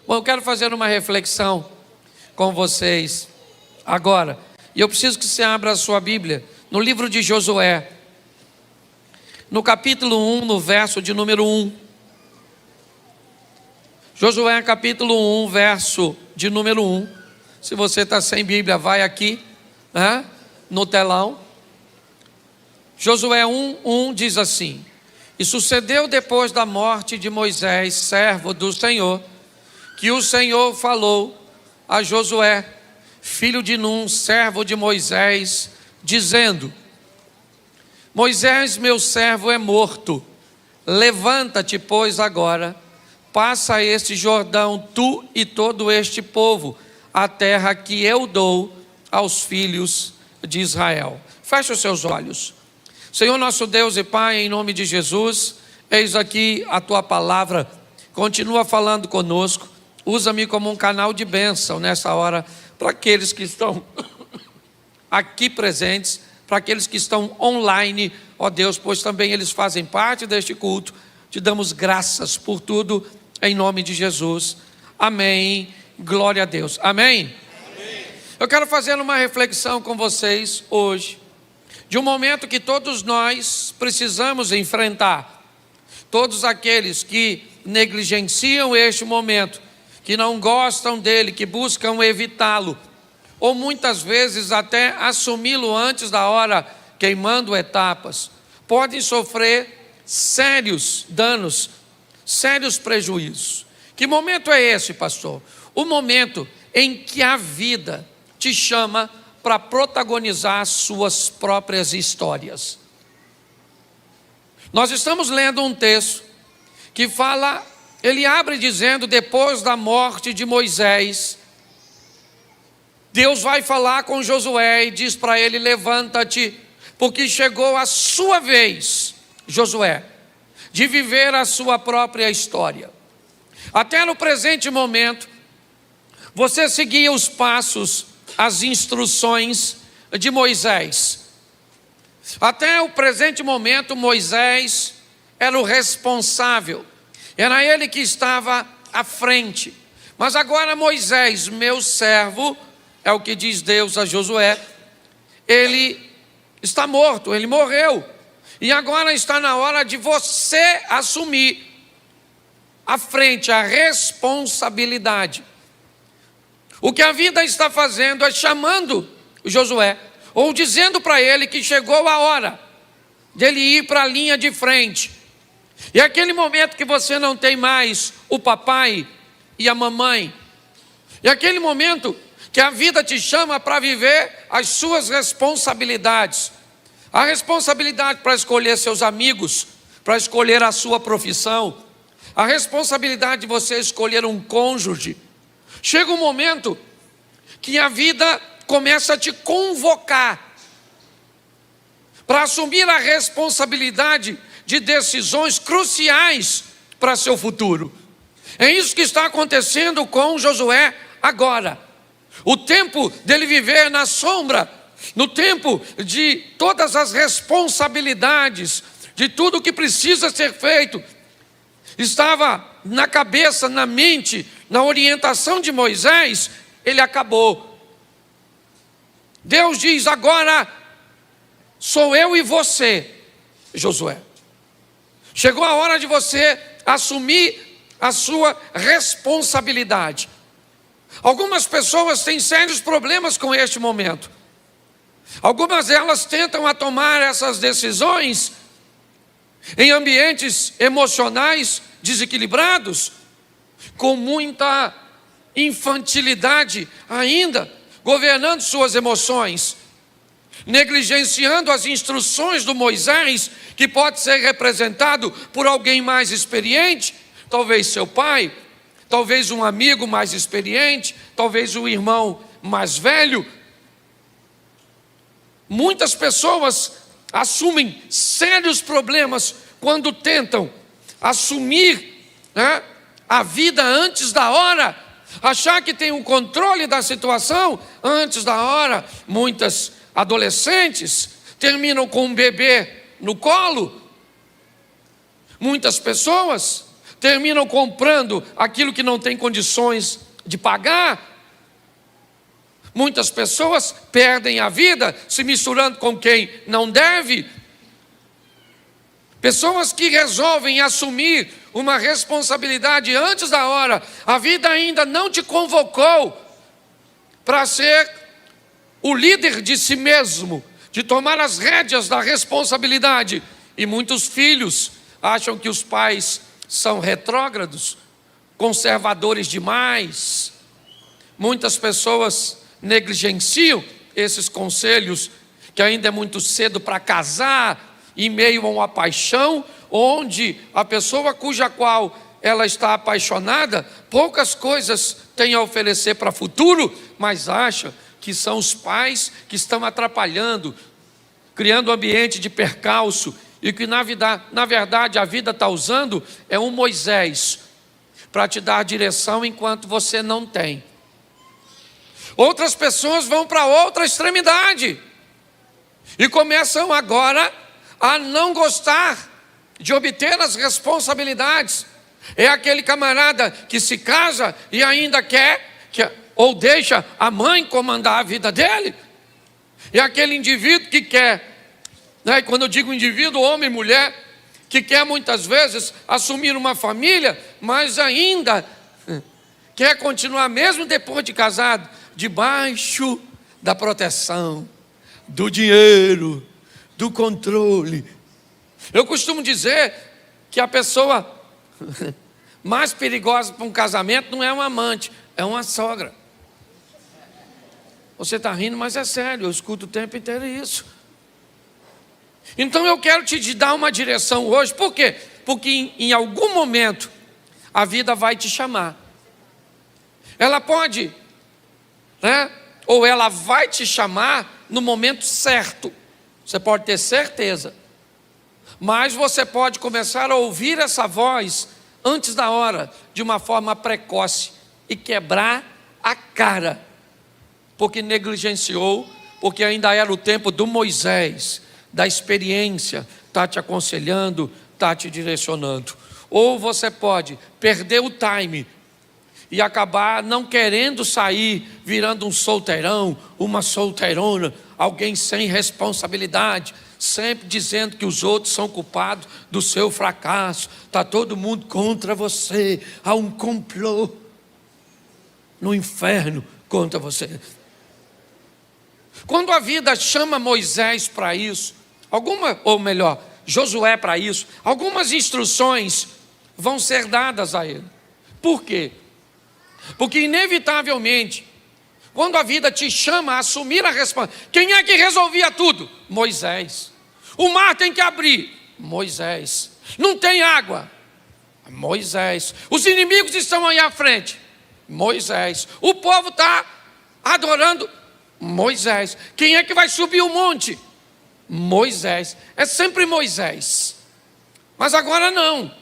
Bom, eu quero fazer uma reflexão com vocês agora. E eu preciso que você abra a sua Bíblia no livro de Josué, no capítulo 1, no verso de número 1. Josué capítulo 1, verso de número 1. Se você está sem Bíblia, vai aqui, no telão. Josué 1 diz assim: E sucedeu depois da morte de Moisés, servo do Senhor, que o Senhor falou a Josué, filho de Num, servo de Moisés, dizendo: Moisés, meu servo, é morto. Levanta-te, pois, agora, passa este Jordão, tu e todo este povo, a terra que eu dou aos filhos de Israel. Feche os seus olhos. Senhor nosso Deus e Pai, em nome de Jesus, eis aqui a tua palavra. Continua falando conosco. Usa-me como um canal de bênção nessa hora, para aqueles que estão aqui presentes, para aqueles que estão online, ó Deus, pois também eles fazem parte deste culto. Te damos graças por tudo, em nome de Jesus. Amém. Glória a Deus. Amém? Amém. Eu quero fazer uma reflexão com vocês hoje, de um momento que todos nós precisamos enfrentar. Todos aqueles que negligenciam este momento, que não gostam dele, que buscam evitá-lo, ou muitas vezes até assumi-lo antes da hora, queimando etapas, podem sofrer sérios danos, sérios prejuízos. Que momento é esse, pastor? O momento em que a vida te chama para protagonizar suas próprias histórias. Nós estamos lendo um texto que fala, ele abre dizendo, depois da morte de Moisés, Deus vai falar com Josué e diz para ele: levanta-te, porque chegou a sua vez, Josué, de viver a sua própria história. Até no presente momento, você seguia os passos, as instruções de Moisés. Até o presente momento, Moisés era o responsável, era ele que estava à frente. Mas agora Moisés, meu servo, é o que diz Deus a Josué, ele está morto, ele morreu. E agora está na hora de você assumir à frente a responsabilidade. O que a vida está fazendo é chamando Josué, ou dizendo para ele que chegou a hora dele ir para a linha de frente. E é aquele momento que você não tem mais o papai e a mamãe. E é aquele momento que a vida te chama para viver as suas responsabilidades. A responsabilidade para escolher seus amigos, para escolher a sua profissão. A responsabilidade de você escolher um cônjuge. Chega um momento que a vida começa a te convocar para assumir a responsabilidade de decisões cruciais para seu futuro. É isso que está acontecendo com Josué agora. O tempo dele viver na sombra, no tempo de todas as responsabilidades, de tudo que precisa ser feito, estava na cabeça, na mente, na orientação de Moisés, ele acabou. Deus diz: agora sou eu e você, Josué. Chegou a hora de você assumir a sua responsabilidade. Algumas pessoas têm sérios problemas com este momento. Algumas delas tentam a tomar essas decisões em ambientes emocionais desequilibrados, com muita infantilidade ainda, governando suas emoções, negligenciando as instruções do Moisés, que pode ser representado por alguém mais experiente, talvez seu pai, talvez um amigo mais experiente, talvez um irmão mais velho. Muitas pessoas assumem sérios problemas quando tentam assumir a vida antes da hora, achar que tem um controle da situação antes da hora. Muitas adolescentes terminam com um bebê no colo. Muitas pessoas terminam comprando aquilo que não tem condições de pagar. Muitas pessoas perdem a vida se misturando com quem não deve. Pessoas que resolvem assumir uma responsabilidade antes da hora. A vida ainda não te convocou para ser o líder de si mesmo, de tomar as rédeas da responsabilidade. E muitos filhos acham que os pais são retrógrados, conservadores demais. Muitas pessoas negligenciam esses conselhos, que ainda é muito cedo para casar, em meio a uma paixão, onde a pessoa cuja qual ela está apaixonada, poucas coisas tem a oferecer para o futuro, mas acha que são os pais que estão atrapalhando, criando um ambiente de percalço, e que na verdade a vida está usando é um Moisés, para te dar direção enquanto você não tem. Outras pessoas vão para outra extremidade, e começam agora a não gostar de obter as responsabilidades. É aquele camarada que se casa e ainda quer, ou deixa a mãe comandar a vida dele. É aquele indivíduo que quer, né, quando eu digo indivíduo, homem e mulher, que quer muitas vezes assumir uma família, mas ainda quer continuar, mesmo depois de casado, debaixo da proteção, do dinheiro, do controle. Eu costumo dizer que a pessoa mais perigosa para um casamento não é um amante, é uma sogra. Você está rindo, mas é sério, eu escuto o tempo inteiro isso. Então eu quero te dar uma direção hoje. Por quê? Porque em algum momento a vida vai te chamar. Ela pode, né? Ou ela vai te chamar no momento certo. Você pode ter certeza. Mas você pode começar a ouvir essa voz antes da hora, de uma forma precoce, e quebrar a cara, porque negligenciou, porque ainda era o tempo do Moisés, da experiência, está te aconselhando, está te direcionando. Ou você pode perder o time e acabar não querendo sair, virando um solteirão, uma solteirona, alguém sem responsabilidade, sempre dizendo que os outros são culpados do seu fracasso, está todo mundo contra você, há um complô no inferno contra você. Quando a vida chama Moisés para isso, Josué para isso, algumas instruções vão ser dadas a ele. Por quê? Porque inevitavelmente, quando a vida te chama a assumir a responsabilidade, quem é que resolvia tudo? Moisés. O mar tem que abrir? Moisés. Não tem água? Moisés. Os inimigos estão aí à frente? Moisés. O povo está adorando? Moisés. Quem é que vai subir o monte? Moisés. É sempre Moisés. Mas agora não.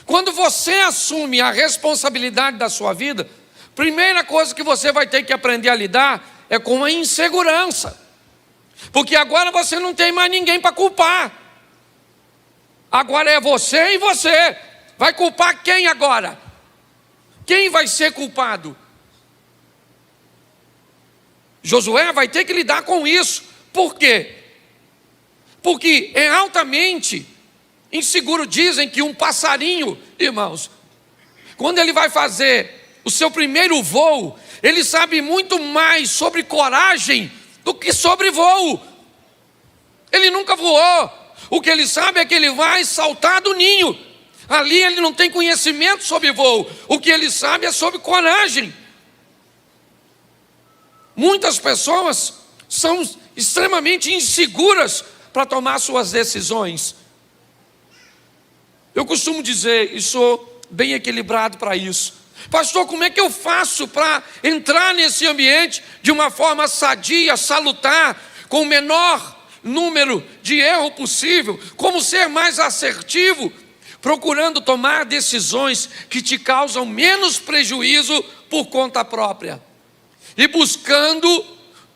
Quando você assume a responsabilidade da sua vida, primeira coisa que você vai ter que aprender a lidar é com a insegurança. Porque agora você não tem mais ninguém para culpar. Agora é você e você. Vai culpar quem agora? Quem vai ser culpado? Josué vai ter que lidar com isso. Por quê? Porque é altamente inseguro. Dizem que um passarinho, irmãos, quando ele vai fazer o seu primeiro voo, ele sabe muito mais sobre coragem do que sobre voo. Ele nunca voou. O que ele sabe é que ele vai saltar do ninho. Ali ele não tem conhecimento sobre voo. O que ele sabe é sobre coragem. Muitas pessoas são extremamente inseguras para tomar suas decisões. Eu costumo dizer, e sou bem equilibrado para isso: pastor, como é que eu faço para entrar nesse ambiente de uma forma sadia, salutar, com o menor número de erro possível? Como ser mais assertivo, procurando tomar decisões que te causam menos prejuízo por conta própria, e buscando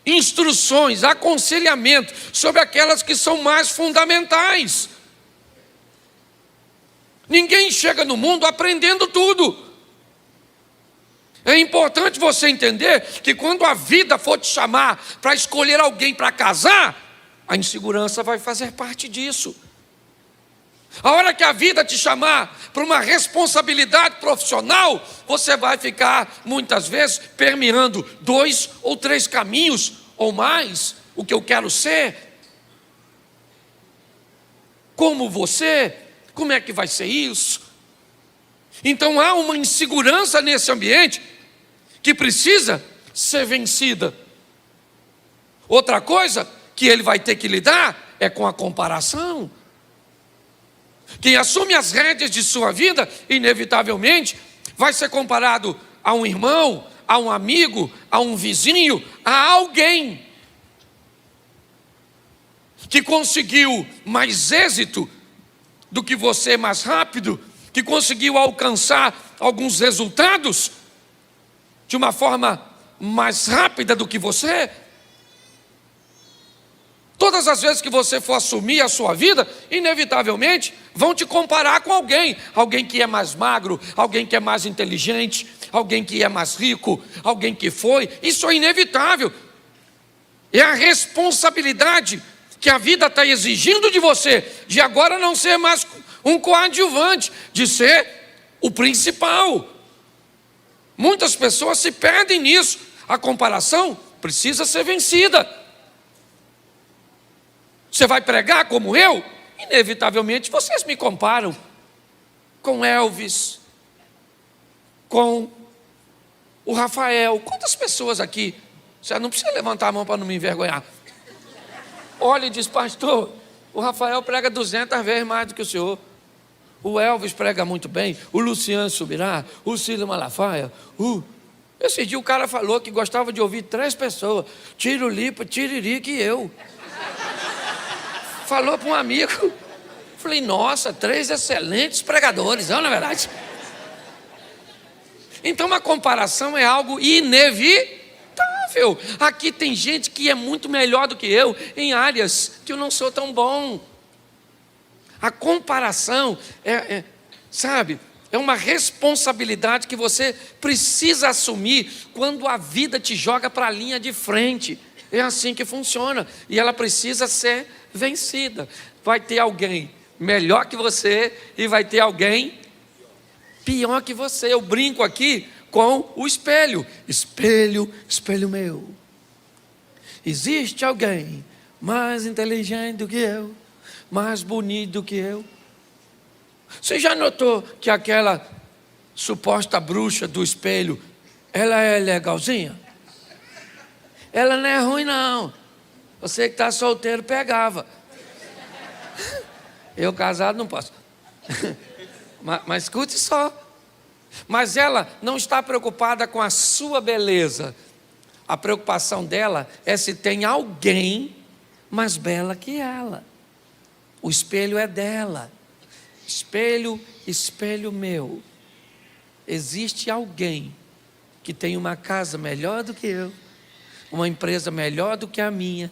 instruções, aconselhamento sobre aquelas que são mais fundamentais. Ninguém chega no mundo aprendendo tudo. É importante você entender que quando a vida for te chamar para escolher alguém para casar, a insegurança vai fazer parte disso. A hora que a vida te chamar para uma responsabilidade profissional, você vai ficar, muitas vezes, permeando 2 ou 3 caminhos ou mais. O que eu quero ser? Como você? Como é que vai ser isso? Então há uma insegurança nesse ambiente que precisa ser vencida. Outra coisa que ele vai ter que lidar é com a comparação. Quem assume as rédeas de sua vida, inevitavelmente, vai ser comparado a um irmão, a um amigo, a um vizinho, a alguém que conseguiu mais êxito do que você mais rápido, que conseguiu alcançar alguns resultados de uma forma mais rápida do que você. Todas as vezes que você for assumir a sua vida, inevitavelmente vão te comparar com alguém. Alguém que é mais magro, alguém que é mais inteligente, alguém que é mais rico, alguém que foi. Isso é inevitável. É a responsabilidade que a vida está exigindo de você, de agora não ser mais um coadjuvante, de ser o principal. Muitas pessoas se perdem nisso. A comparação precisa ser vencida. Você vai pregar como eu? Inevitavelmente vocês me comparam com Elvis, com o Rafael. Quantas pessoas aqui? Você não precisa levantar a mão para não me envergonhar. Olha e diz: pastor, o Rafael prega 200 vezes mais do que o senhor. O Elvis prega muito bem. O Luciano Subirá, o Cílio Malafaia. Esse dia o cara falou que gostava de ouvir 3 pessoas: Tirulipa, Tiririca e eu. Falou para um amigo. Falei: nossa, 3 excelentes pregadores, não é verdade? Então a comparação é algo inevitável. Aqui tem gente que é muito melhor do que eu em áreas que eu não sou tão bom. A comparação é uma responsabilidade que você precisa assumir quando a vida te joga para a linha de frente. É assim que funciona. E ela precisa ser vencida. Vai ter alguém melhor que você e vai ter alguém pior que você. Eu brinco aqui com o espelho. Espelho, espelho meu. Existe alguém mais inteligente do que eu, mais bonito do que eu? Você já notou que aquela suposta bruxa do espelho, ela é legalzinha? Ela não é ruim, não. Você que está solteiro pegava. Eu casado não posso. Mas escute só. Mas ela não está preocupada com a sua beleza. A preocupação dela é se tem alguém mais bela que ela. O espelho é dela. Espelho, espelho meu. Existe alguém que tem uma casa melhor do que eu, uma empresa melhor do que a minha,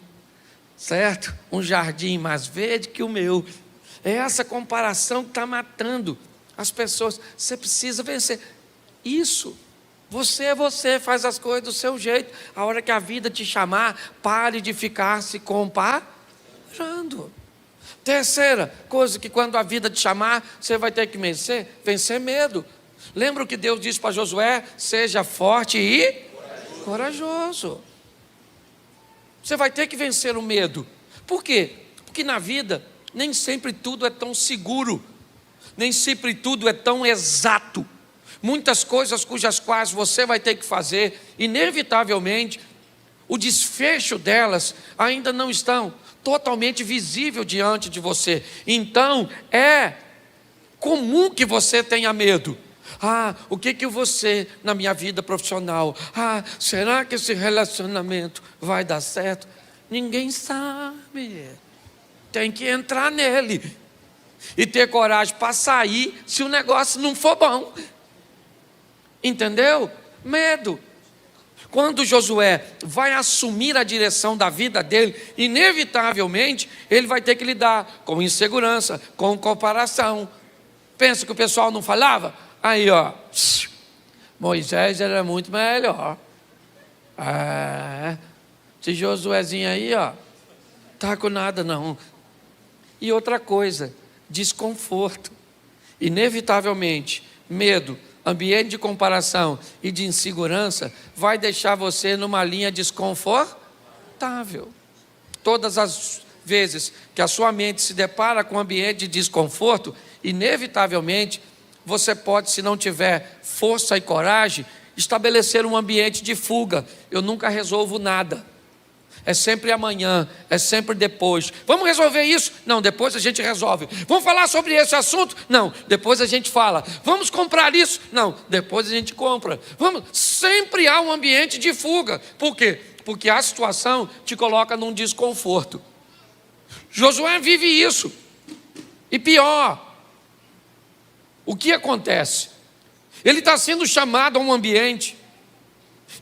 certo? Um jardim mais verde que o meu. É essa comparação que está matando as pessoas. Você precisa vencer isso. Você faz as coisas do seu jeito. A hora que a vida te chamar, pare de ficar se comparando. Terceira coisa, que quando a vida te chamar, você vai ter que vencer medo. Lembra o que Deus disse para Josué? Seja forte e corajoso. Você vai ter que vencer o medo. Por quê? Porque na vida nem sempre tudo é tão seguro, nem sempre tudo é tão exato. Muitas coisas cujas quais você vai ter que fazer, inevitavelmente, o desfecho delas ainda não estão totalmente visível diante de você. Então é comum que você tenha medo. O que eu vou ser na minha vida profissional? Será que esse relacionamento vai dar certo? Ninguém sabe. Tem que entrar nele e ter coragem para sair se o negócio não for bom. Entendeu? Medo. Quando Josué vai assumir a direção da vida dele, inevitavelmente ele vai ter que lidar com insegurança, com comparação. Pensa que o pessoal não falava? Aí, ó, Moisés era muito melhor. Esse Josuézinho aí, ó, tá com nada não. E outra coisa, desconforto. Inevitavelmente, medo, ambiente de comparação e de insegurança vai deixar você numa linha desconfortável. Todas as vezes que a sua mente se depara com um ambiente de desconforto, inevitavelmente você pode, se não tiver força e coragem, estabelecer um ambiente de fuga. Eu nunca resolvo nada. É sempre amanhã, é sempre depois. Vamos resolver isso? Não, depois a gente resolve. Vamos falar sobre esse assunto? Não, depois a gente fala. Vamos comprar isso? Não, depois a gente compra. Sempre há um ambiente de fuga. Por quê? Porque a situação te coloca num desconforto. Josué vive isso. E pior, o que acontece? Ele está sendo chamado a um ambiente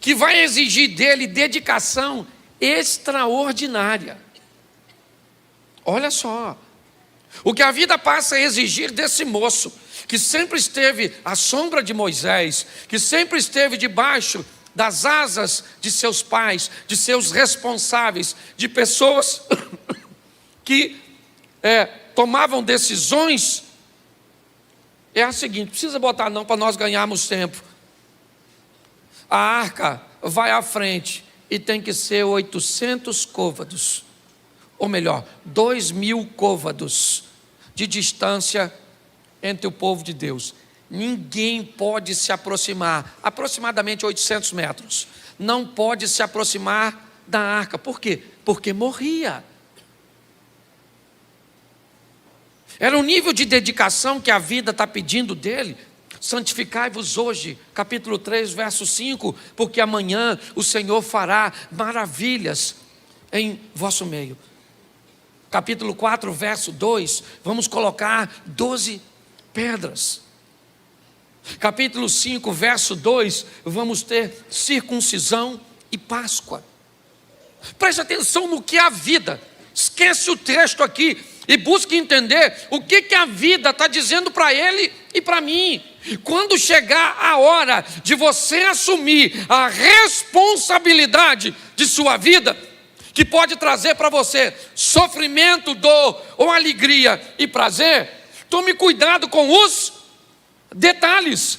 que vai exigir dele dedicação extraordinária. Olha só, o que a vida passa a exigir desse moço, que sempre esteve à sombra de Moisés, que sempre esteve debaixo das asas de seus pais, de seus responsáveis, de pessoas que tomavam decisões, é a seguinte, precisa botar não para nós ganharmos tempo. A arca vai à frente e tem que ser 800 côvados, ou melhor, 2.000 côvados de distância entre o povo de Deus. Ninguém pode se aproximar, aproximadamente 800 metros, não pode se aproximar da arca. Por quê? Porque morria. Era um nível de dedicação que a vida está pedindo dele. Santificai-vos hoje, capítulo 3, verso 5, porque amanhã o Senhor fará maravilhas em vosso meio. Capítulo 4, verso 2, vamos colocar 12 pedras. Capítulo 5, verso 2, vamos ter circuncisão e Páscoa. Preste atenção no que é a vida. Esquece o texto aqui e busque entender o que a vida está dizendo para ele e para mim. Quando chegar a hora de você assumir a responsabilidade de sua vida, que pode trazer para você sofrimento, dor ou alegria e prazer, tome cuidado com os detalhes.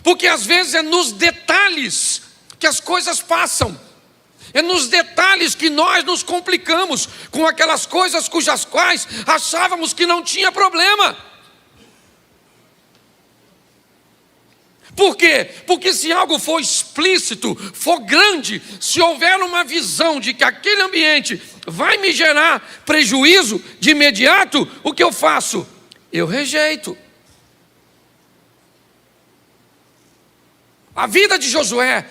Porque às vezes é nos detalhes que as coisas passam. É nos detalhes que nós nos complicamos com aquelas coisas cujas quais achávamos que não tinha problema. Por quê? Porque se algo for explícito, for grande, se houver uma visão de que aquele ambiente vai me gerar prejuízo de imediato, o que eu faço? Eu rejeito. A vida de Josué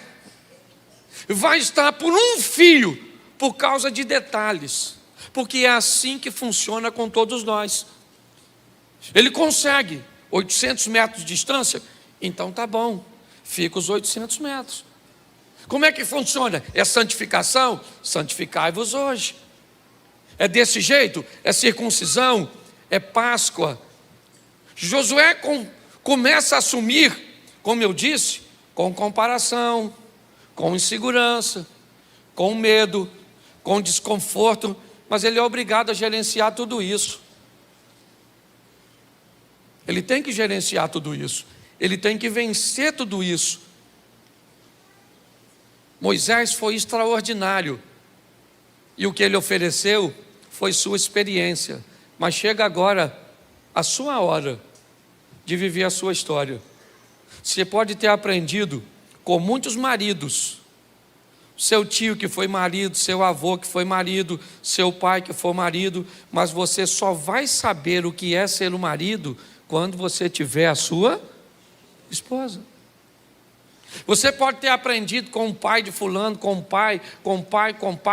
vai estar por um fio por causa de detalhes, porque é assim que funciona com todos nós. Ele consegue 800 metros de distância, então tá bom, fica os 800 metros. Como é que funciona? É santificação? Santificai-vos hoje. É desse jeito? É circuncisão? É Páscoa? Josué começa a assumir, como eu disse, com comparação, com insegurança, com medo, com desconforto, mas ele é obrigado a gerenciar tudo isso. Ele tem que gerenciar tudo isso. Ele tem que vencer tudo isso. Moisés foi extraordinário. E o que ele ofereceu foi sua experiência. Mas chega agora a sua hora de viver a sua história. Você pode ter aprendido com muitos maridos, seu tio que foi marido, seu avô que foi marido, seu pai que foi marido, mas você só vai saber o que é ser um marido quando você tiver a sua esposa. Você pode ter aprendido com o pai de fulano, com o pai,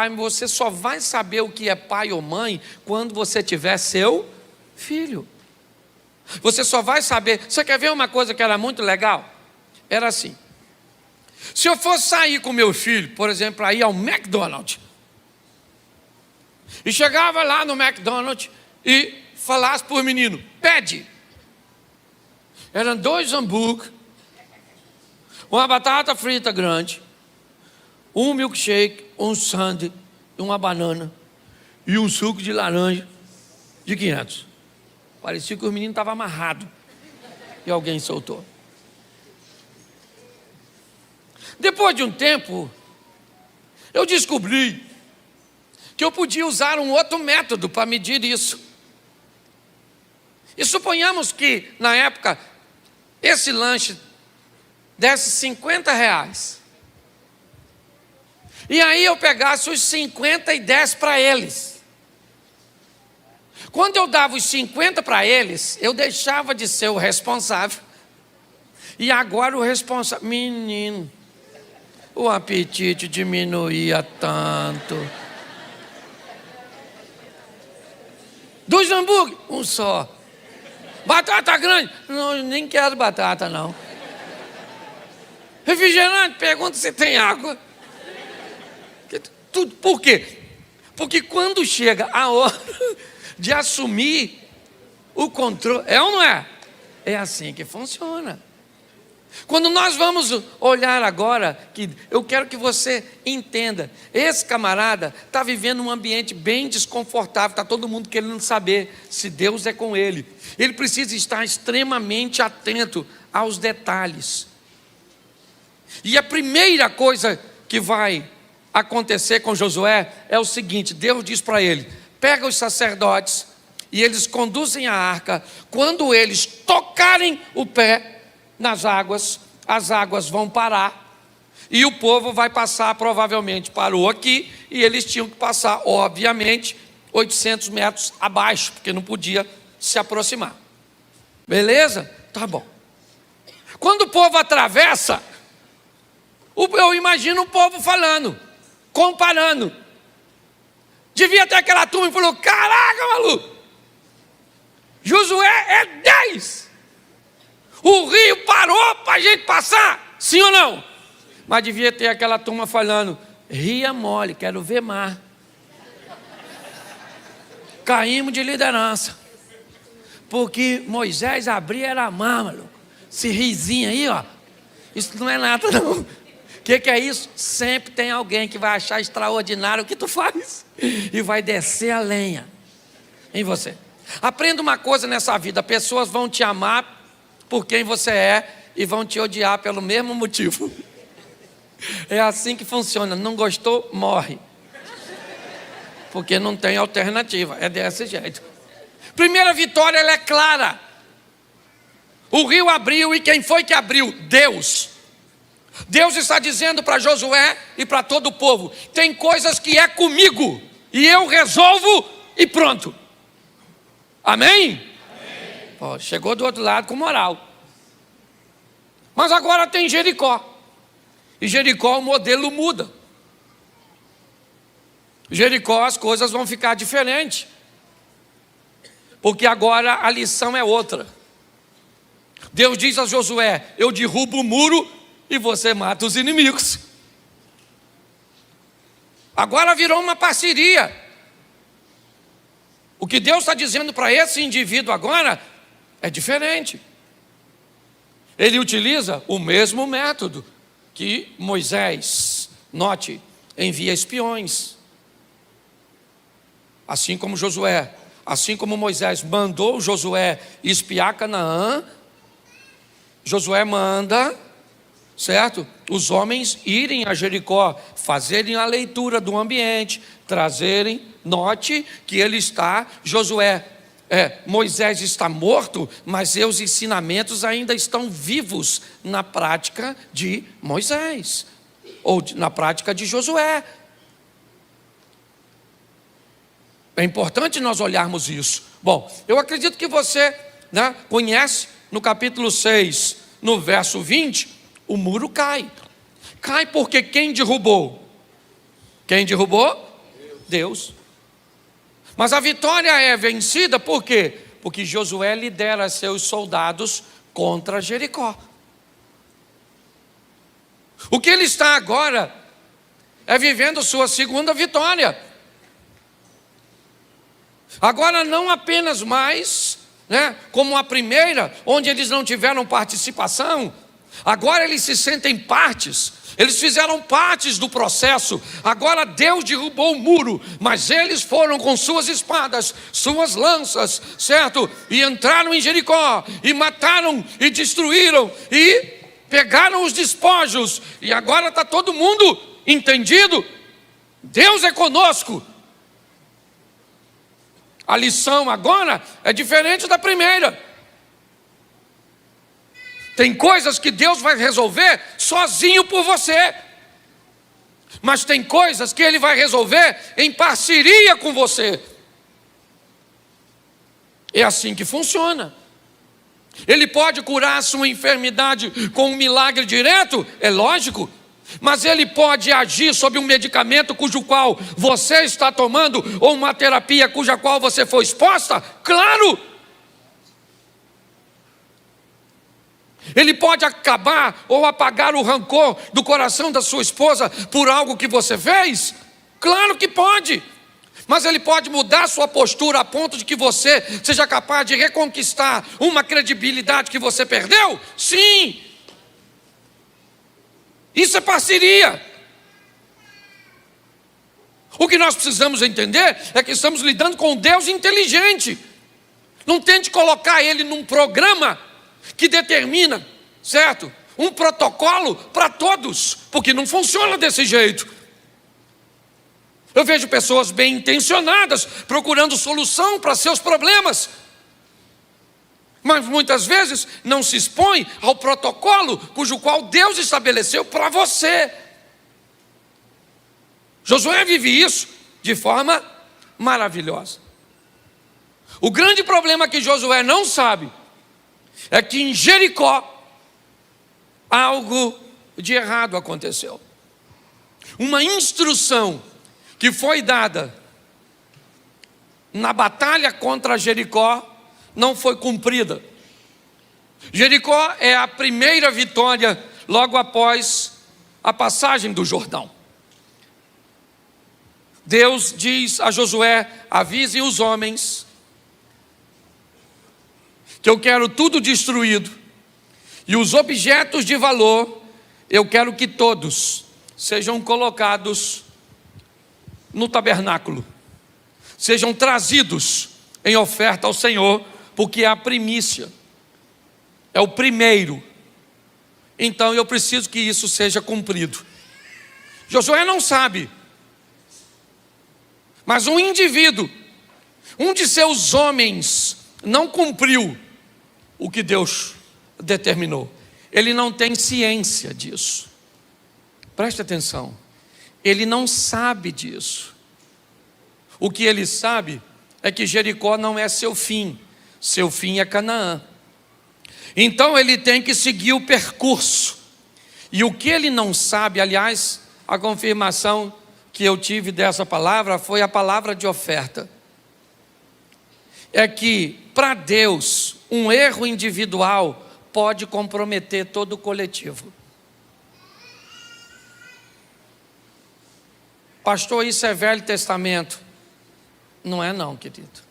mas você só vai saber o que é pai ou mãe quando você tiver seu filho. Você só vai saber. Você quer ver uma coisa que era muito legal? Era assim: se eu fosse sair com meu filho, por exemplo, para ir ao McDonald's, e chegava lá no McDonald's e falasse para o menino, pede, Eram 2 hambúrguer, uma batata frita grande, um milkshake, um sundae, uma banana e um suco de laranja de 500. Parecia que os meninos estavam amarrados e alguém soltou. Depois de um tempo, eu descobri que eu podia usar um outro método para medir isso. E suponhamos que, na época, esse lanche desse 50 reais. E aí eu pegasse os 50 e desse para eles. Quando eu dava os 50 para eles, eu deixava de ser o responsável. E agora o responsável... Menino, o apetite diminuía tanto. 2 hambúrguer, um só. Batata grande, não, nem quero batata não. Refrigerante, pergunta se tem água. Tudo, por quê? Porque quando chega a hora de assumir o controle, é ou não é? É assim que funciona. Quando nós vamos olhar agora, que eu quero que você entenda, esse camarada está vivendo um ambiente bem desconfortável, está todo mundo querendo saber se Deus é com ele. Ele precisa estar extremamente atento aos detalhes. E a primeira coisa que vai acontecer com Josué é o seguinte: Deus diz para ele, pega os sacerdotes e eles conduzem a arca. Quando eles tocarem o pé nas águas, as águas vão parar e o povo vai passar. Provavelmente parou aqui e eles tinham que passar, obviamente, 800 metros abaixo, porque não podia se aproximar. Beleza? Tá bom. Quando o povo atravessa, eu imagino o povo falando, comparando. Devia ter aquela turma e falou: caraca, maluco, Josué é 10. O rio parou para a gente passar, sim ou não? Mas devia ter aquela turma falando: ria mole, quero ver mar. Caímos de liderança, porque Moisés abria era mar, maluco. Esse risinho aí, ó, isso não é nada não. O que é isso? Sempre tem alguém que vai achar extraordinário o que tu faz e vai descer a lenha em você. Aprenda uma coisa nessa vida: pessoas vão te amar por quem você é e vão te odiar pelo mesmo motivo. É assim que funciona. Não gostou, morre, porque não tem alternativa. É desse jeito. Primeira vitória, ela é clara. O rio abriu, e quem foi que abriu? Deus. Deus está dizendo para Josué e para todo o povo: tem coisas que é comigo e eu resolvo e pronto. Amém? Pô, chegou do outro lado com moral. Mas agora tem Jericó. E Jericó o modelo muda. Jericó as coisas vão ficar diferentes. Porque agora a lição é outra. Deus diz a Josué: eu derrubo o muro e você mata os inimigos. Agora virou uma parceria. O que Deus está dizendo para esse indivíduo agora é diferente. Ele utiliza o mesmo método que Moisés, note, envia espiões. Assim como Josué, assim como Moisés mandou Josué espiar Canaã, Josué manda, certo? Os homens irem a Jericó, fazerem a leitura do ambiente, trazerem, note que ele está, Moisés está morto, mas seus ensinamentos ainda estão vivos na prática de Moisés, ou na prática de Josué. É importante nós olharmos isso. Bom, eu acredito que você, conhece no capítulo 6, no verso 20, o muro cai. Cai porque quem derrubou? Quem derrubou? Deus. Mas a vitória é vencida por quê? Porque Josué lidera seus soldados contra Jericó. O que ele está agora é vivendo sua segunda vitória. Agora não apenas mais né? Como a primeira, onde eles não tiveram participação. Agora eles se sentem partes, eles fizeram partes do processo. Agora Deus derrubou o muro, mas eles foram com suas espadas, suas lanças, certo? E entraram em Jericó, e mataram, e destruíram, e pegaram os despojos. E agora está todo mundo entendido? Deus é conosco. A lição agora é diferente da primeira. Tem coisas que Deus vai resolver sozinho por você, mas tem coisas que Ele vai resolver em parceria com você. É assim que funciona. Ele pode curar a sua enfermidade com um milagre direto, é lógico, mas Ele pode agir sobre um medicamento cujo qual você está tomando, ou uma terapia cuja qual você foi exposta, claro. Ele pode acabar ou apagar o rancor do coração da sua esposa por algo que você fez? Claro que pode. Mas Ele pode mudar sua postura a ponto de que você seja capaz de reconquistar uma credibilidade que você perdeu? Sim. Isso é parceria. O que nós precisamos entender é que estamos lidando com um Deus inteligente. Não tente colocar Ele num programa que determina, certo? Um protocolo para todos, porque não funciona desse jeito. Eu vejo pessoas bem intencionadas procurando solução para seus problemas, mas muitas vezes não se expõe ao protocolo cujo qual Deus estabeleceu para você. Josué vive isso de forma maravilhosa. O grande problema que Josué não sabe é que em Jericó algo de errado aconteceu. Uma instrução que foi dada na batalha contra Jericó não foi cumprida. Jericó é a primeira vitória logo após a passagem do Jordão. Deus diz a Josué: avise os homens que eu quero tudo destruído, e os objetos de valor, eu quero que todos sejam colocados no tabernáculo, sejam trazidos em oferta ao Senhor, porque é a primícia, é o primeiro. Então eu preciso que isso seja cumprido. Josué não sabe, mas um indivíduo, um de seus homens, não cumpriu o que Deus determinou. Ele não tem ciência disso. Preste atenção. Ele não sabe disso. O que ele sabe é que Jericó não é seu fim. Seu fim é Canaã. Então ele tem que seguir o percurso. E o que ele não sabe, aliás, a confirmação que eu tive dessa palavra foi a palavra de oferta. É que para Deus, um erro individual pode comprometer todo o coletivo. Pastor, isso é Velho Testamento. Não é não, querido.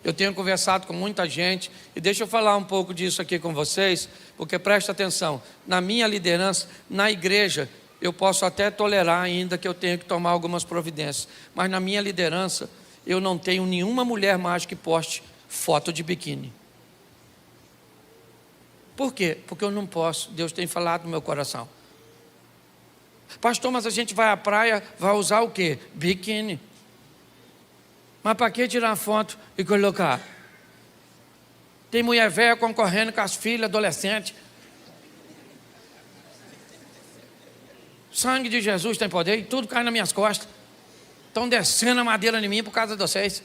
Eu tenho conversado com muita gente, e deixa eu falar um pouco disso aqui com vocês, porque presta atenção, na minha liderança, na igreja, eu posso até tolerar ainda que eu tenho que tomar algumas providências, mas na minha liderança, eu não tenho nenhuma mulher mais que poste foto de biquíni. Por quê? Porque eu não posso. Deus tem falado no meu coração. Pastor, mas a gente vai à praia, vai usar o quê? Biquíni. Mas para que tirar foto e colocar? Tem mulher velha concorrendo com as filhas, adolescentes. Sangue de Jesus tem poder e tudo cai nas minhas costas. Estão descendo a madeira em mim por causa de vocês.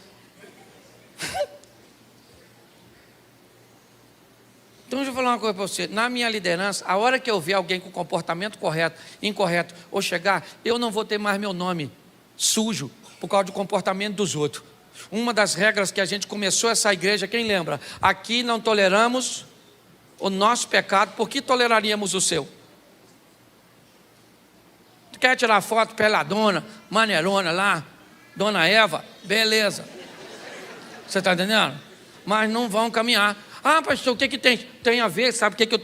Então deixa eu falar uma coisa para você. Na minha liderança, a hora que eu ver alguém com comportamento correto, incorreto, ou chegar, eu não vou ter mais meu nome sujo por causa do comportamento dos outros. Uma das regras que a gente começou essa igreja, quem lembra? Aqui não toleramos o nosso pecado, por que toleraríamos o seu? Tu quer tirar foto peladona, maneirona lá, Dona Eva? Beleza. Você está entendendo? mas não vão caminhar. Ah, pastor, o que tem? Tem a ver, sabe o que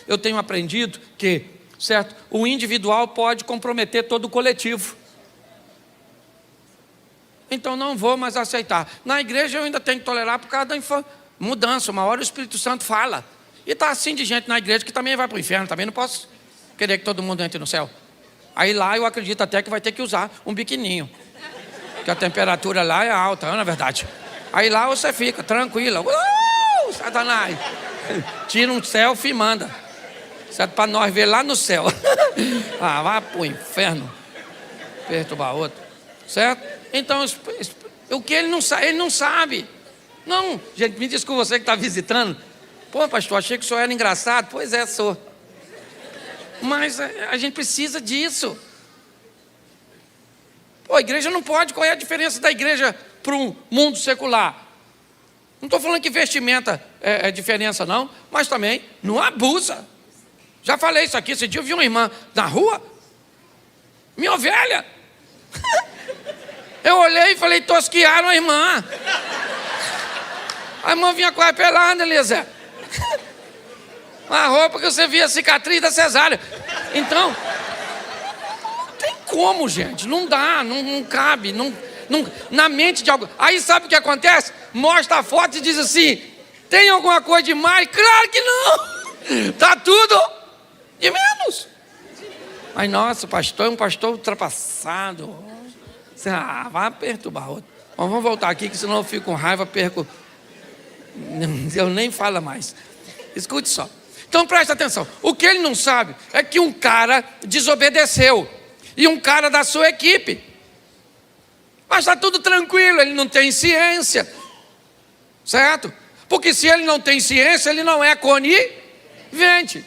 eu tenho aprendido? Que, certo, o individual pode comprometer todo o coletivo. Então não vou mais aceitar. Na igreja eu ainda tenho que tolerar por causa da mudança. Uma hora o Espírito Santo fala. E está assim de gente na igreja que também vai para o inferno. Também não posso querer que todo mundo entre no céu. Aí lá eu acredito até que vai ter que usar um biquininho. Porque a temperatura lá é alta, na verdade. Aí lá você fica tranquila. Satanás. Tira um selfie e manda. Certo? Para nós ver lá no céu. Ah, vai para o inferno. Perturbar outro. Certo? Então, o que ele não sabe. Não, gente, me desculpa você que está visitando. Pô, pastor, achei que o senhor era engraçado. Pois é, sou. Mas a gente precisa disso. Pô, a igreja não pode. Qual é a diferença da igreja para um mundo secular? Não estou falando que vestimenta é diferença, não. Mas também não abusa. Já falei isso aqui. Esse dia eu vi uma irmã na rua. Minha ovelha. Eu olhei e falei, tosquiaram a irmã. A irmã vinha quase pelada, Eliezer. A roupa que você via a cicatriz da cesárea. Então, não tem como, gente. Não dá, não cabe. Não, na mente de alguém. Aí sabe o que acontece? Mostra a foto e diz assim, tem alguma coisa demais? Claro que não. Tá tudo de menos. Mas nossa, o pastor é um pastor ultrapassado. Vai perturbar outro. Mas vamos voltar aqui, que senão eu fico com raiva, perco. Eu nem falo mais. Escute só. Então presta atenção. O que ele não sabe é que um cara desobedeceu. E um cara da sua equipe. Mas está tudo tranquilo, ele não tem ciência. Certo? Porque se ele não tem ciência, ele não é conivente.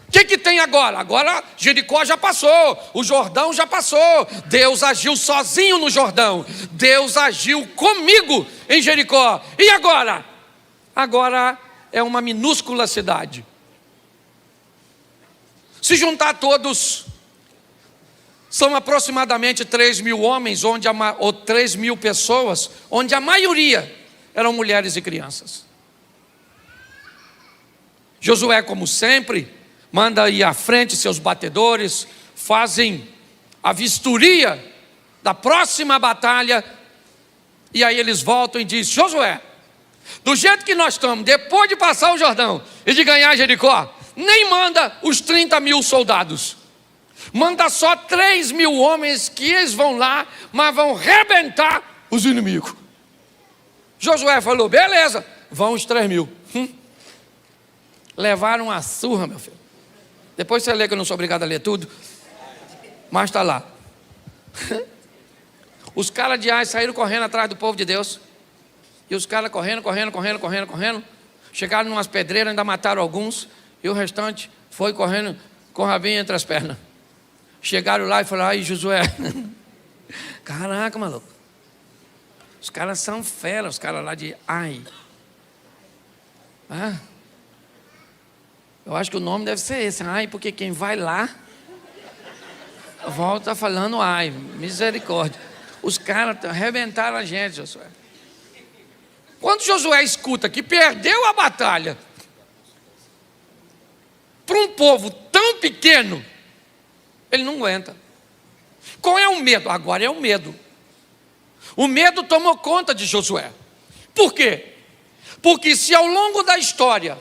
O que tem agora? Agora Jericó já passou, o Jordão já passou. Deus agiu sozinho no Jordão. Deus agiu comigo em Jericó. E agora? Agora é uma minúscula cidade. Se juntar todos, são aproximadamente 3.000 homens, ou 3.000 pessoas, onde a maioria eram mulheres e crianças. Josué, como sempre, manda ir à frente seus batedores, fazem a vistoria da próxima batalha, e aí eles voltam e dizem, Josué, do jeito que nós estamos, depois de passar o Jordão e de ganhar Jericó, nem manda os 30.000 soldados, manda só 3.000 homens que eles vão lá, mas vão rebentar os inimigos. Josué falou, beleza, vão os 3.000. Levaram uma surra, meu filho. Depois você lê, que eu não sou obrigado a ler tudo, mas está lá. Os caras de Ai saíram correndo atrás do povo de Deus. E os caras correndo. Chegaram numas pedreiras, ainda mataram alguns. E o restante foi correndo com o rabinho entre as pernas. Chegaram lá e falaram, ai Josué. Caraca, maluco. Os caras são fera, os caras lá de Ai. Eu acho que o nome deve ser esse, Ai, porque quem vai lá volta falando ai, misericórdia. Os caras arrebentaram a gente, Josué. Quando Josué escuta que perdeu a batalha para um povo tão pequeno, ele não aguenta. Qual é o medo? Agora é o medo. O medo tomou conta de Josué. Por quê? Porque se ao longo da história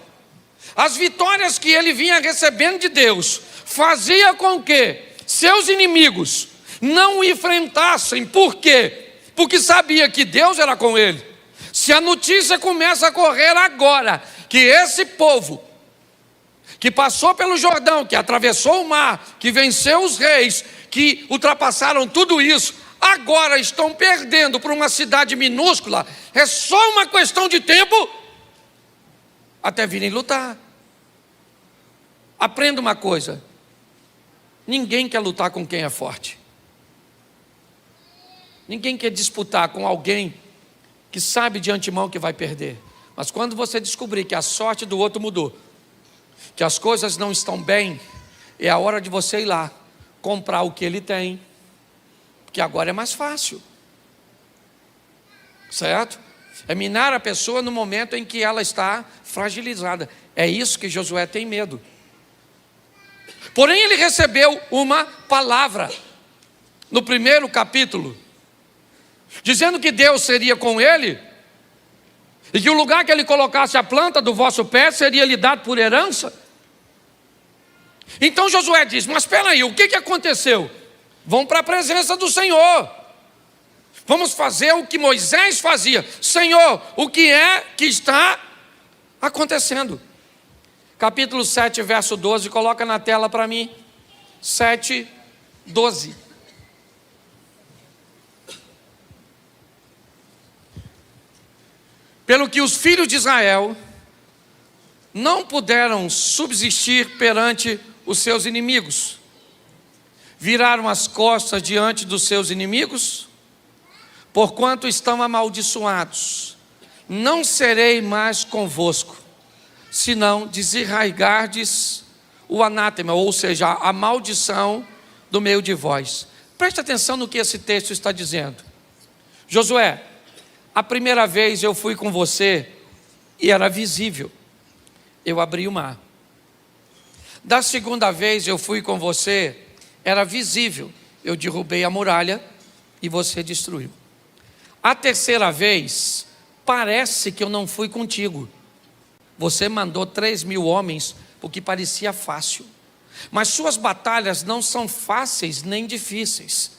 as vitórias que ele vinha recebendo de Deus fazia com que seus inimigos não o enfrentassem. Por quê? Porque sabia que Deus era com ele. Se a notícia começa a correr agora que esse povo que passou pelo Jordão, que atravessou o mar, que venceu os reis, que ultrapassaram tudo isso, agora estão perdendo para uma cidade minúscula, é só uma questão de tempo até virem lutar. Aprenda uma coisa: ninguém quer lutar com quem é forte. Ninguém quer disputar com alguém que sabe de antemão que vai perder. Mas quando você descobrir que a sorte do outro mudou, que as coisas não estão bem, é a hora de você ir lá comprar o que ele tem, porque agora é mais fácil, certo? É minar a pessoa no momento em que ela está fragilizada. É isso que Josué tem medo. Porém, ele recebeu uma palavra no primeiro capítulo, dizendo que Deus seria com ele, e que o lugar que ele colocasse a planta do vosso pé seria lhe dado por herança. Então Josué diz: mas espera aí, o que aconteceu? Vamos para a presença do Senhor. Vamos fazer o que Moisés fazia. Senhor, o que é que está acontecendo? Capítulo 7, verso 12, coloca na tela para mim. 7, 12. Pelo que os filhos de Israel não puderam subsistir perante os seus inimigos, viraram as costas diante dos seus inimigos, porquanto estão amaldiçoados. Não serei mais convosco, senão desarraigardes o anátema, ou seja, a maldição do meio de vós. Preste atenção no que esse texto está dizendo. Josué, a primeira vez eu fui com você e era visível, eu abri o mar. Da segunda vez eu fui com você, era visível, eu derrubei a muralha e você destruiu. A terceira vez, parece que eu não fui contigo. Você mandou 3.000 homens, porque parecia fácil. Mas suas batalhas não são fáceis nem difíceis.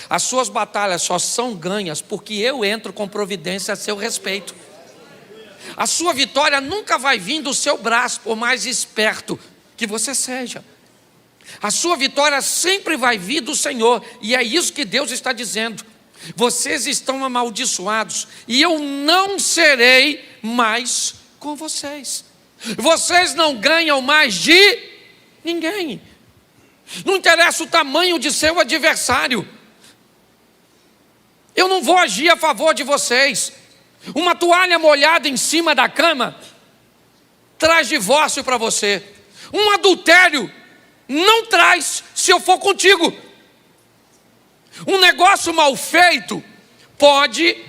As suas batalhas só são ganhas porque eu entro com providência a seu respeito. A sua vitória nunca vai vir do seu braço, por mais esperto que você seja. A sua vitória sempre vai vir do Senhor, e é isso que Deus está dizendo. Vocês estão amaldiçoados, e eu não serei mais com vocês. Vocês não ganham mais de ninguém. Não interessa o tamanho de seu adversário. Eu não vou agir a favor de vocês. Uma toalha molhada em cima da cama traz divórcio para você. Um adultério não traz se eu for contigo. Um negócio mal feito pode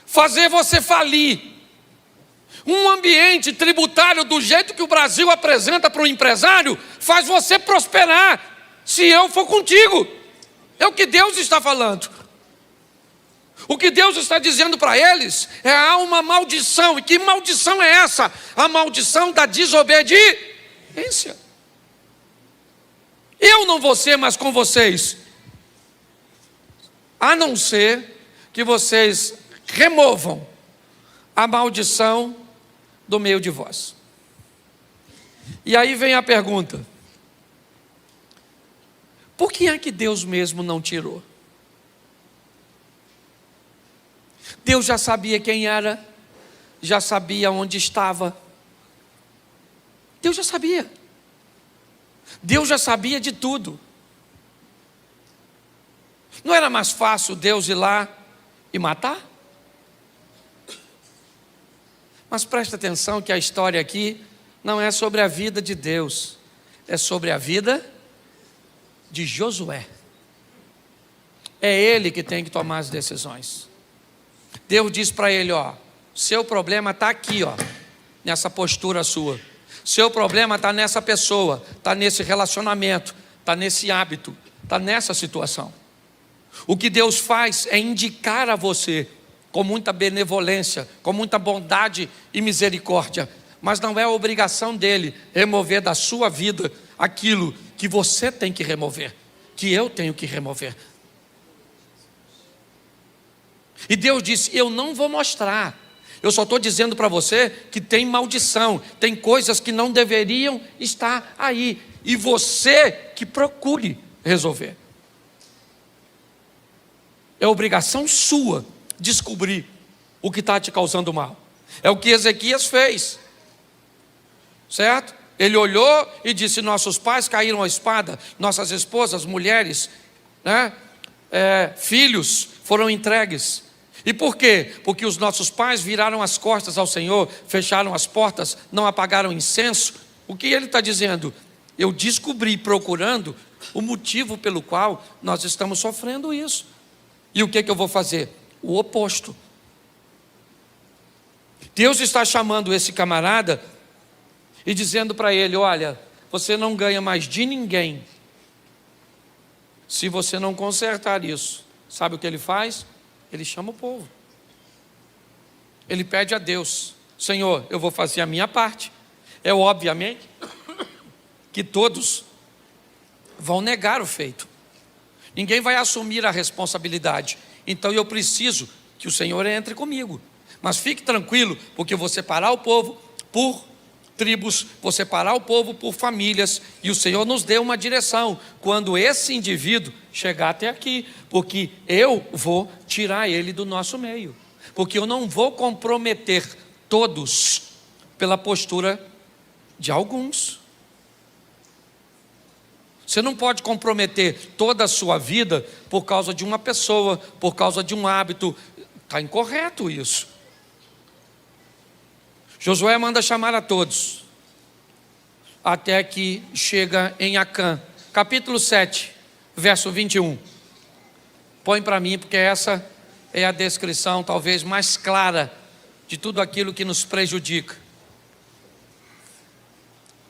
fazer você falir. Um ambiente tributário do jeito que o Brasil apresenta para o empresário faz você prosperar se eu for contigo. É o que Deus está falando. O que Deus está dizendo para eles é: há uma maldição. E que maldição é essa? A maldição da desobediência. Eu não vou ser mais com vocês, a não ser que vocês removam a maldição do meio de vós. E aí vem a pergunta: por que é que Deus mesmo não tirou? Deus já sabia quem era, já sabia onde estava. Deus já sabia. Deus já sabia de tudo. Não era mais fácil Deus ir lá e matar? Mas presta atenção que a história aqui não é sobre a vida de Deus, é sobre a vida de Josué. É ele que tem que tomar as decisões. Deus diz para ele: ó, seu problema está aqui, ó, nessa postura sua. Seu problema está nessa pessoa, está nesse relacionamento, está nesse hábito, está nessa situação. O que Deus faz é indicar a você, com muita benevolência, com muita bondade e misericórdia, mas não é a obrigação dele remover da sua vida aquilo que você tem que remover, que eu tenho que remover. E Deus disse: eu não vou mostrar, eu só estou dizendo para você que tem maldição, tem coisas que não deveriam estar aí, e você que procure resolver. É obrigação sua descobrir o que está te causando mal. É o que Ezequias fez, certo? Ele olhou e disse: nossos pais caíram à espada, nossas esposas, mulheres, filhos foram entregues. E por quê? Porque os nossos pais viraram as costas ao Senhor, fecharam as portas, não apagaram incenso. O que ele está dizendo? Eu descobri, procurando, o motivo pelo qual nós estamos sofrendo isso. E o que eu vou fazer? O oposto. Deus está chamando esse camarada e dizendo para ele: olha, você não ganha mais de ninguém se você não consertar isso. Sabe o que ele faz? Ele chama o povo. Ele pede a Deus: Senhor, eu vou fazer a minha parte. É obviamente que todos vão negar o feito. Ninguém vai assumir a responsabilidade. Então eu preciso que o Senhor entre comigo. Mas fique tranquilo, porque eu vou separar o povo por tribos, vou separar o povo por famílias, e o Senhor nos deu uma direção quando esse indivíduo chegar até aqui, porque eu vou tirar ele do nosso meio, porque eu não vou comprometer todos pela postura de alguns. Você não pode comprometer toda a sua vida por causa de uma pessoa, por causa de um hábito. Está incorreto isso. Josué manda chamar a todos, até que chega em Acã, capítulo 7, verso 21. Põe para mim, porque essa é a descrição talvez mais clara de tudo aquilo que nos prejudica.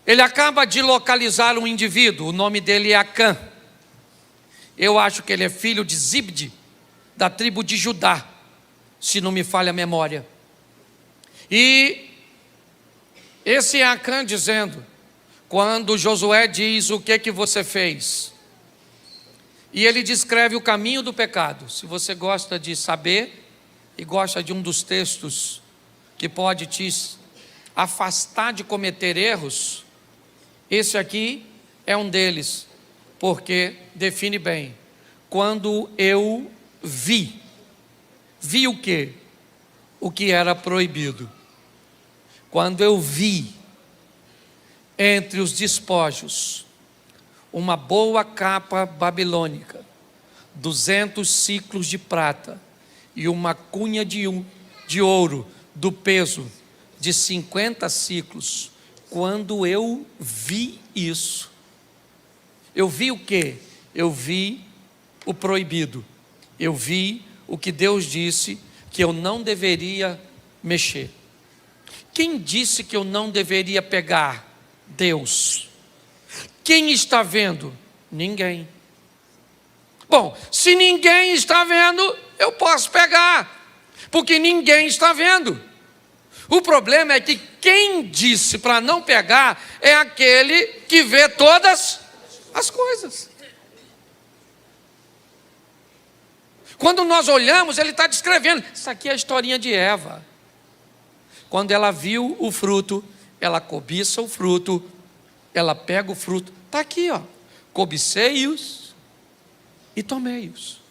Ele acaba de localizar um indivíduo, o nome dele é Acã. Eu acho que ele é filho de Zibde, da tribo de Judá, se não me falha a memória. E esse é Acã dizendo, quando Josué diz: o que você fez? E ele descreve o caminho do pecado. Se você gosta de saber e gosta de um dos textos que pode te afastar de cometer erros, esse aqui é um deles, porque define bem: quando eu vi o quê? O que era proibido. Quando eu vi entre os despojos uma boa capa babilônica, 200 siclos de prata e uma cunha de ouro do peso de 50 siclos, quando eu vi isso, eu vi o quê? Eu vi o proibido, eu vi o que Deus disse que eu não deveria mexer. Quem disse que eu não deveria pegar? Deus. Quem está vendo? Ninguém. Bom, se ninguém está vendo, eu posso pegar, porque ninguém está vendo. O problema é que quem disse para não pegar é aquele que vê todas as coisas. Quando nós olhamos, ele está descrevendo. Isso aqui é a historinha de Eva. Quando ela viu o fruto, ela cobiça o fruto, ela pega o fruto. Está aqui, ó. Cobicei-os e tomei-os.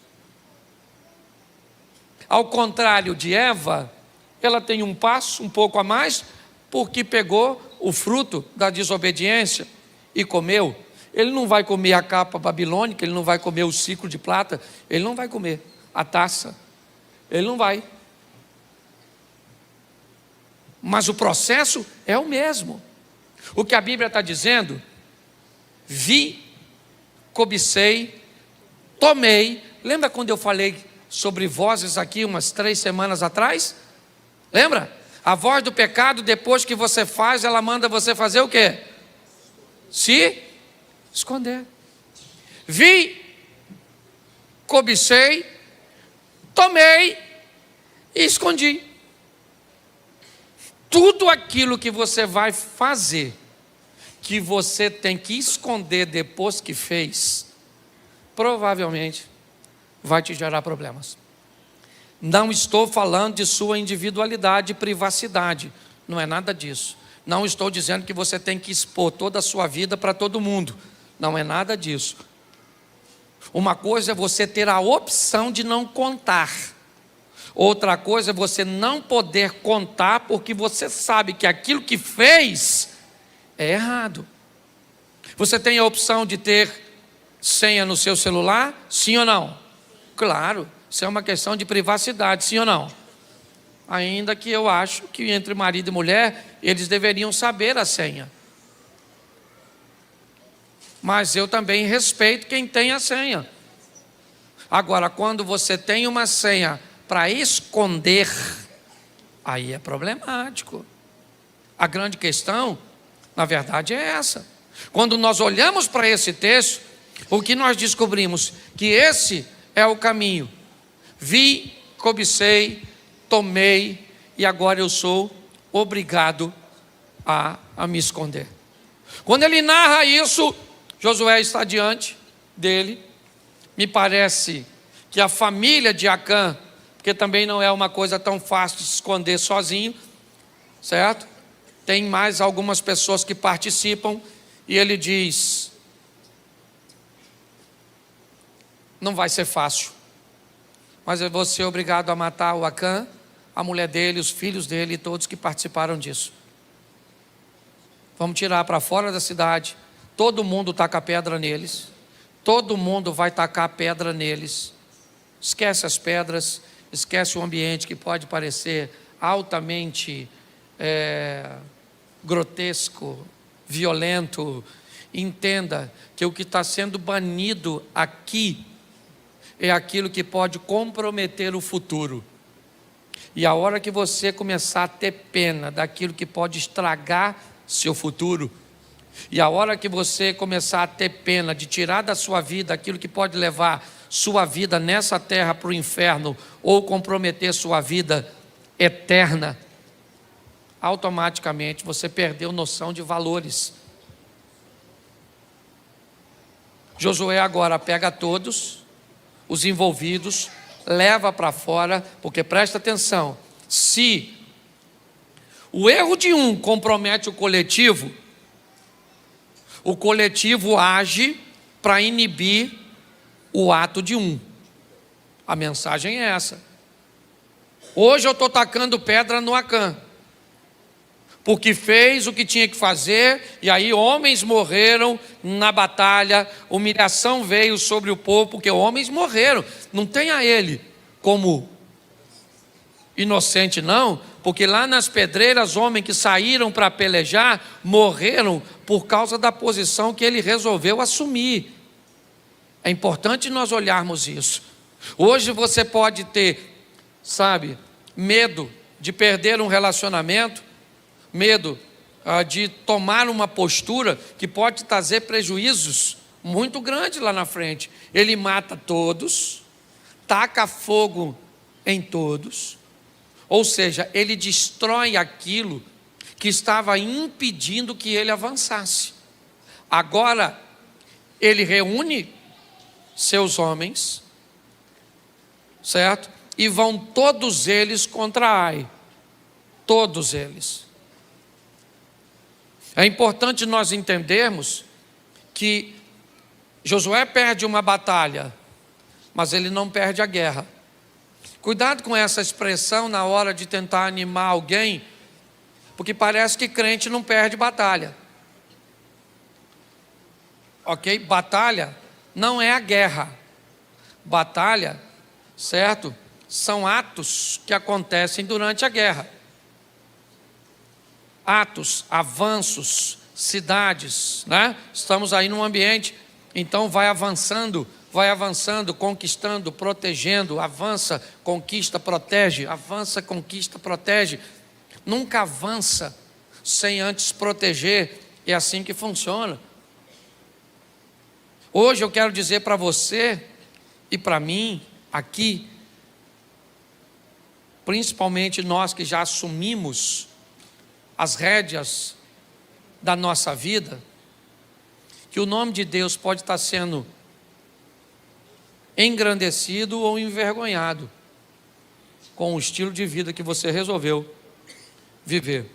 Ao contrário de Eva, ela tem um passo um pouco a mais, porque pegou o fruto da desobediência e comeu. Ele não vai comer a capa babilônica, ele não vai comer o ciclo de prata, ele não vai comer a taça, ele não vai. Mas o processo é o mesmo. O que a Bíblia está dizendo: vi, cobicei, tomei. Lembra quando eu falei sobre vozes aqui umas 3 semanas atrás? Lembra? A voz do pecado, depois que você faz, ela manda você fazer o quê? Se esconder. Vi, cobicei, tomei e escondi. Tudo aquilo que você vai fazer, que você tem que esconder depois que fez, provavelmente vai te gerar problemas. Não estou falando de sua individualidade e privacidade, não é nada disso. Não estou dizendo que você tem que expor toda a sua vida para todo mundo, não é nada disso. Uma coisa é você ter a opção de não contar. Outra coisa é você não poder contar porque você sabe que aquilo que fez é errado. Você tem a opção de ter senha no seu celular? Sim ou não? Claro, isso é uma questão de privacidade, sim ou não? Ainda que eu acho que entre marido e mulher, eles deveriam saber a senha. Mas eu também respeito quem tem a senha. Agora, quando você tem uma senha para esconder, aí é problemático. A grande questão, na verdade, é essa. Quando nós olhamos para esse texto, o que nós descobrimos? Que esse é o caminho. Vi, cobicei, tomei, e agora eu sou obrigado a me esconder. Quando ele narra isso, Josué está diante dele. Me parece que a família de Acã, porque também não é uma coisa tão fácil de se esconder sozinho, certo? Tem mais algumas pessoas que participam, e ele diz: não vai ser fácil, mas eu vou ser obrigado a matar o Acã, a mulher dele, os filhos dele e todos que participaram disso. Vamos tirar para fora da cidade, todo mundo taca pedra neles, todo mundo vai tacar pedra neles. Esquece as pedras, esquece o ambiente que pode parecer altamente grotesco, violento. Entenda que o que está sendo banido aqui é aquilo que pode comprometer o futuro. E a hora que você começar a ter pena daquilo que pode estragar seu futuro, e a hora que você começar a ter pena de tirar da sua vida aquilo que pode levar sua vida nessa terra para o inferno, ou comprometer sua vida eterna, automaticamente você perdeu noção de valores. Josué agora pega todos os envolvidos, leva para fora, porque presta atenção, se o erro de um compromete o coletivo age para inibir o ato de um. A mensagem é essa. Hoje eu estou tacando pedra no Acã, porque fez o que tinha que fazer, e aí homens morreram na batalha, humilhação veio sobre o povo, porque homens morreram. Não tenha ele como inocente não, porque lá nas pedreiras, homens que saíram para pelejar, morreram por causa da posição que ele resolveu assumir. É importante nós olharmos isso. Hoje você pode ter, medo de perder um relacionamento, medo de tomar uma postura que pode trazer prejuízos muito grandes lá na frente. Ele mata todos, taca fogo em todos, ou seja, ele destrói aquilo que estava impedindo que ele avançasse. Agora, ele reúne seus homens, certo? E vão todos eles contra Ai. Todos eles. É importante nós entendermos que Josué perde uma batalha, mas ele não perde a guerra. Cuidado com essa expressão na hora de tentar animar alguém, porque parece que crente não perde batalha. Ok? Batalha não é a guerra. Batalha, certo? São atos que acontecem durante a guerra. Atos, avanços, cidades, né? Estamos aí num ambiente, então vai avançando, conquistando, protegendo, avança, conquista, protege, avança, conquista, protege. Nunca avança sem antes proteger, é assim que funciona. Hoje eu quero dizer para você e para mim, aqui, principalmente nós que já assumimos as rédeas da nossa vida, que o nome de Deus pode estar sendo engrandecido ou envergonhado com o estilo de vida que você resolveu viver.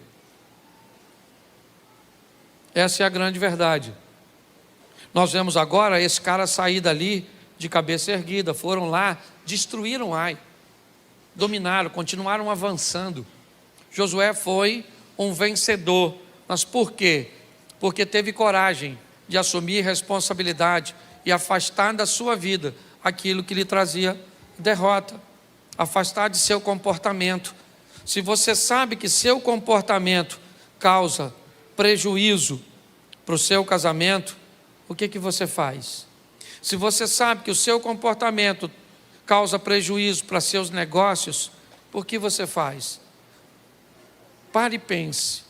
Essa é a grande verdade. Nós vemos agora esse cara sair dali de cabeça erguida, foram lá, destruíram Ai, dominaram, continuaram avançando. Josué foi um vencedor, mas por quê? Porque teve coragem de assumir responsabilidade e afastar da sua vida aquilo que lhe trazia derrota, afastar de seu comportamento. Se você sabe que seu comportamento causa prejuízo para o seu casamento, o que você faz? Se você sabe que o seu comportamento causa prejuízo para seus negócios, o que você faz? Pare e pense,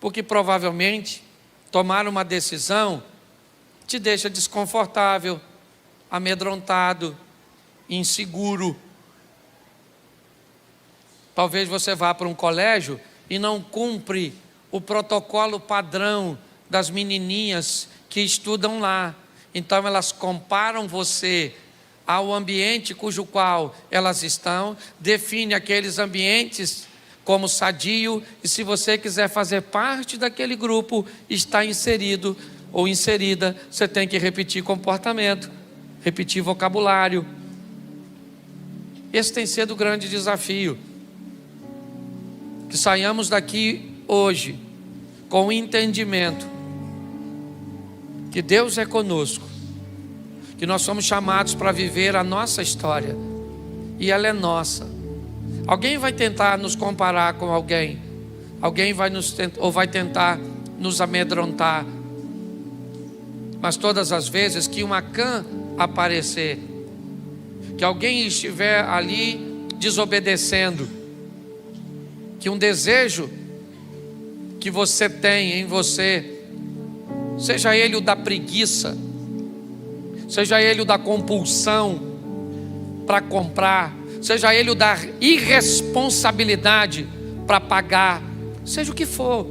porque provavelmente tomar uma decisão te deixa desconfortável, amedrontado, inseguro. Talvez você vá para um colégio e não cumpre o protocolo padrão das menininhas que estudam lá. Então elas comparam você ao ambiente cujo qual elas estão, define aqueles ambientes como sadio, e se você quiser fazer parte daquele grupo, está inserido ou inserida, você tem que repetir comportamento, repetir vocabulário. Esse tem sido o grande desafio. Que saiamos daqui hoje com o entendimento que Deus é conosco, que nós somos chamados para viver a nossa história, e ela é nossa. Alguém vai tentar nos comparar com alguém, alguém vai tentar nos amedrontar, mas todas as vezes que uma Acã aparecer, que alguém estiver ali desobedecendo, que um desejo que você tem em você, seja ele o da preguiça, seja ele o da compulsão para comprar, seja ele o da irresponsabilidade para pagar, seja o que for,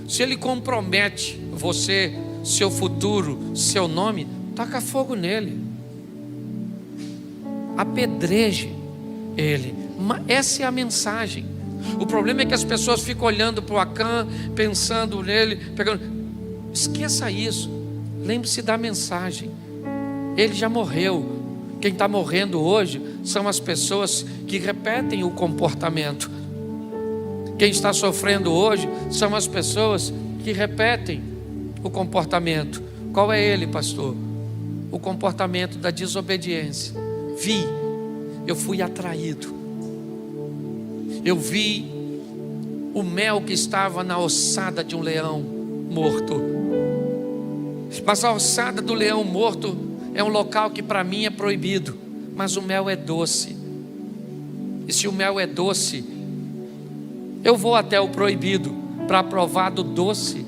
se ele compromete você, seu futuro, seu nome, taca fogo nele, apedreje ele. Essa é a mensagem. O problema é que as pessoas ficam olhando para o Acã, pensando nele, pegando. Esqueça isso, lembre-se da mensagem. Ele já morreu. Quem está morrendo hoje são as pessoas que repetem o comportamento. Quem está sofrendo hoje são as pessoas que repetem o comportamento. Qual é ele, pastor? O comportamento da desobediência. Eu fui atraído. Eu vi o mel que estava na ossada de um leão morto. Mas a ossada do leão morto é um local que para mim é proibido, mas o mel é doce. E se o mel é doce, eu vou até o proibido para provar do doce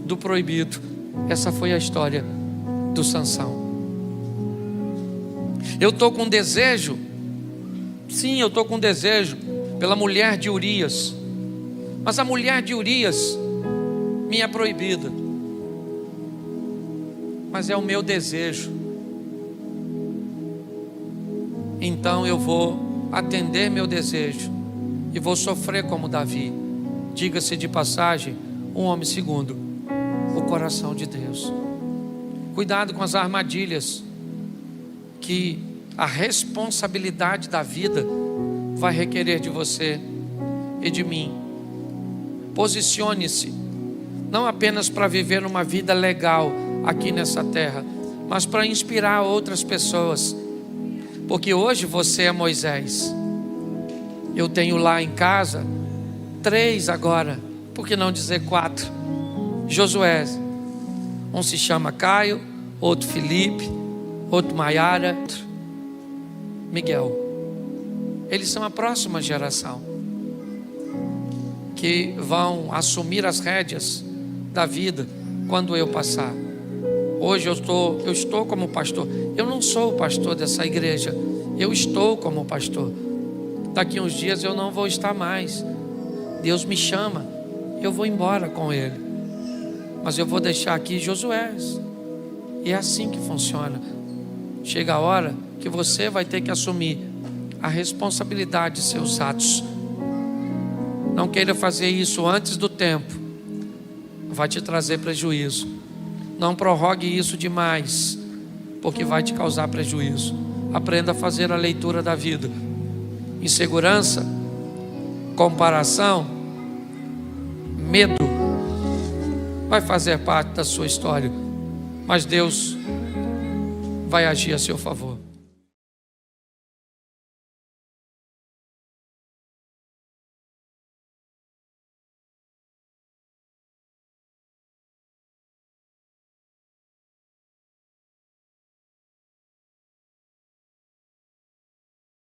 do proibido. Essa foi a história do Sansão. Eu estou com desejo, sim, eu estou com desejo pela mulher de Urias, mas a mulher de Urias me é proibida, mas é o meu desejo. Então eu vou atender meu desejo e vou sofrer como Davi. Diga-se de passagem, um homem segundo o coração de Deus. Cuidado com as armadilhas que a responsabilidade da vida vai requerer de você e de mim. Posicione-se, não apenas para viver uma vida legal aqui nessa terra, mas para inspirar outras pessoas. Porque hoje você é Moisés. Eu tenho lá em casa 3 agora, por que não dizer 4? Josué. Um se chama Caio, outro Felipe, outro Maiara, Miguel. Eles são a próxima geração que vão assumir as rédeas da vida quando eu passar. Hoje eu estou como pastor. Eu não sou o pastor dessa igreja, eu estou como pastor. Daqui uns dias eu não vou estar mais. Deus me chama, eu vou embora com ele, mas eu vou deixar aqui Josué. E é assim que funciona. Chega a hora que você vai ter que assumir a responsabilidade de seus atos. Não queira fazer isso antes do tempo, vai te trazer prejuízo. Não prorrogue isso demais, porque vai te causar prejuízo. Aprenda a fazer a leitura da vida. Insegurança, comparação, medo vai fazer parte da sua história, mas Deus vai agir a seu favor.